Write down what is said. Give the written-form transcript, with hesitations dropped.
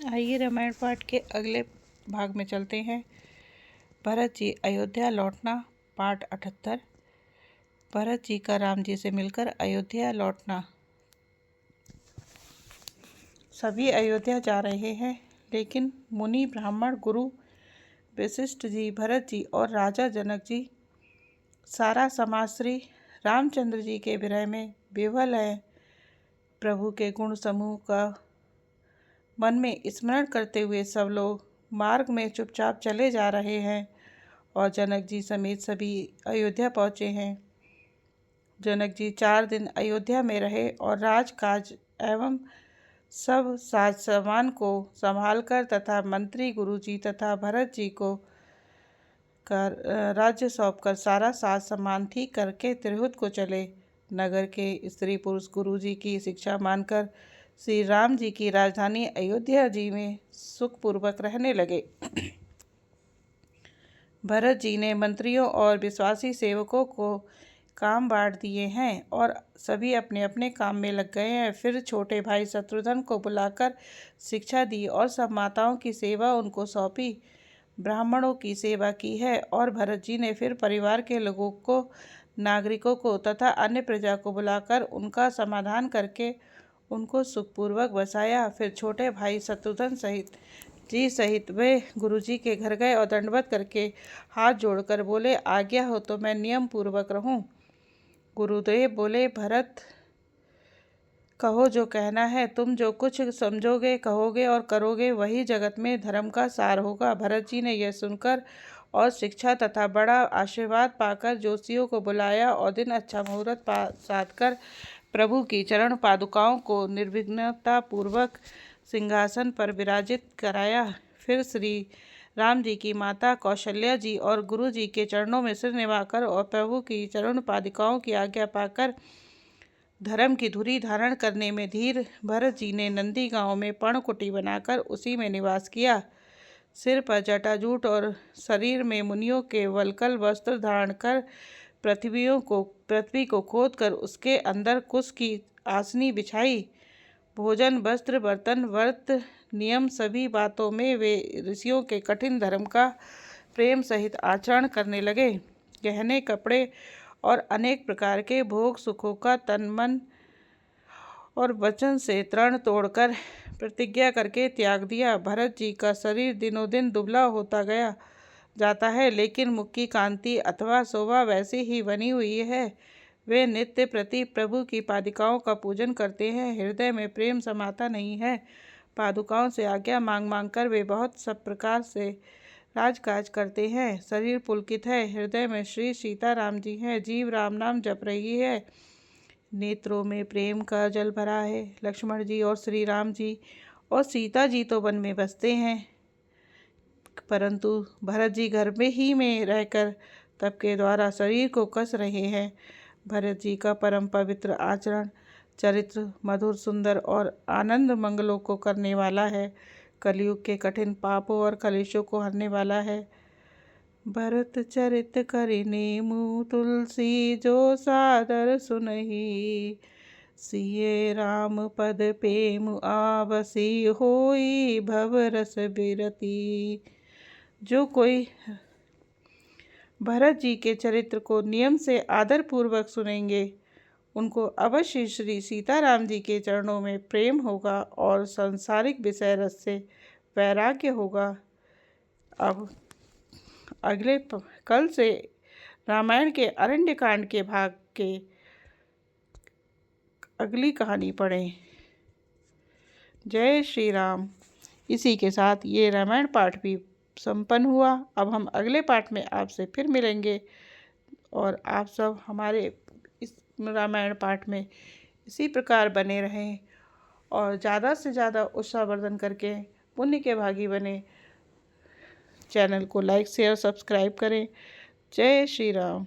आइए रामायण पाठ के अगले भाग में चलते हैं। भरत जी अयोध्या लौटना, पाठ 78। भरत जी का राम जी से मिलकर अयोध्या लौटना। सभी अयोध्या जा रहे हैं, लेकिन मुनि, ब्राह्मण, गुरु वशिष्ठ जी, भरत जी और राजा जनक जी, सारा समाज श्री रामचंद्र जी के विरह में विह्वल है। प्रभु के गुण समूह का मन में स्मरण करते हुए सब लोग मार्ग में चुपचाप चले जा रहे हैं और जनक जी समेत सभी अयोध्या पहुँचे हैं। जनक जी 4 दिन अयोध्या में रहे और राजकाज एवं सब साज सामान को संभालकर तथा मंत्री गुरुजी तथा भरत जी को राज्य सौंपकर सारा साज सामान ठीक करके तिरहुत को चले। नगर के स्त्री पुरुष गुरुजी की शिक्षा मानकर श्री राम जी की राजधानी अयोध्या जी में सुखपूर्वक रहने लगे। भरत जी ने मंत्रियों और विश्वासी सेवकों को काम बांट दिए हैं और सभी अपने अपने काम में लग गए हैं। फिर छोटे भाई शत्रुघ्न को बुलाकर शिक्षा दी और सब माताओं की सेवा उनको सौंपी। ब्राह्मणों की सेवा की है और भरत जी ने फिर परिवार के लोगों को, नागरिकों को तथा अन्य प्रजा को बुलाकर उनका समाधान करके उनको सुखपूर्वक बसाया। फिर छोटे भाई शत्रुघ्न सहित वे गुरुजी के घर गए और दंडवत करके हाथ जोड़कर बोले, आज्ञा हो तो मैं नियम पूर्वक रहूं। गुरुदेव बोले, भरत कहो जो कहना है। तुम जो कुछ समझोगे, कहोगे और करोगे वही जगत में धर्म का सार होगा। भरत जी ने यह सुनकर और शिक्षा तथा बड़ा आशीर्वाद पाकर जोशियों को बुलाया और दिन अच्छा मुहूर्त साध कर प्रभु की चरण पादुकाओं को निर्विघ्नता पूर्वक सिंहासन पर विराजित कराया। फिर श्री राम जी की माता कौशल्या जी और गुरु जी के चरणों में सिर निभाकर और प्रभु की चरण पादुकाओं की आज्ञा पाकर धर्म की धुरी धारण करने में धीर भरत जी ने नंदी गांव में पर्णकुटी बनाकर उसी में निवास किया। सिर पर जटाजूट और शरीर में मुनियों के वल्कल वस्त्र धारण कर पृथ्वी को खोद कर उसके अंदर कुश की आसनी बिछाई। भोजन, वस्त्र, बर्तन, व्रत, नियम सभी बातों में वे ऋषियों के कठिन धर्म का प्रेम सहित आचरण करने लगे। गहने, कपड़े और अनेक प्रकार के भोग सुखों का तन, मन और वचन से तृण तोड़कर प्रतिज्ञा करके त्याग दिया। भरत जी का शरीर दिनों दिन दुबला होता गया जाता है, लेकिन मुख की कांति अथवा शोभा वैसी ही बनी हुई है। वे नित्य प्रति प्रभु की पादुकाओं का पूजन करते हैं। हृदय में प्रेम समाता नहीं है। पादुकाओं से आज्ञा मांग मांग कर वे बहुत सब प्रकार से राजकाज करते हैं। शरीर पुलकित है, हृदय में श्री सीता राम जी हैं। जीव राम नाम जप रही है, नेत्रों में प्रेम का जल भरा है। लक्ष्मण जी और श्री राम जी और सीता जी तो वन में बसते हैं, परंतु भरत जी घर में ही में रहकर तप के द्वारा शरीर को कस रहे हैं। भरत जी का परम पवित्र आचरण, चरित्र मधुर, सुंदर और आनंद मंगलों को करने वाला है। कलयुग के कठिन पापों और कलेशों को हरने वाला है। भरत चरित करि नेमु तुलसी, जो सादर सुनहि। सिय राम पद पेमु आवसी, होई भव रस बिरती। जो कोई भरत जी के चरित्र को नियम से आदर पूर्वक सुनेंगे, उनको अवश्य श्री सीताराम जी के चरणों में प्रेम होगा और सांसारिक विषय रस से वैराग्य होगा। अब अगले कल से रामायण के अरण्य कांड के भाग के अगली कहानी पढ़ें। जय श्री राम। इसी के साथ ये रामायण पाठ भी संपन्न हुआ। अब हम अगले पाठ में आपसे फिर मिलेंगे और आप सब हमारे इस रामायण पाठ में इसी प्रकार बने रहें और ज़्यादा से ज़्यादा उत्साहवर्धन करके पुण्य के भागी बने। चैनल को लाइक, शेयर, सब्सक्राइब करें। जय श्री राम।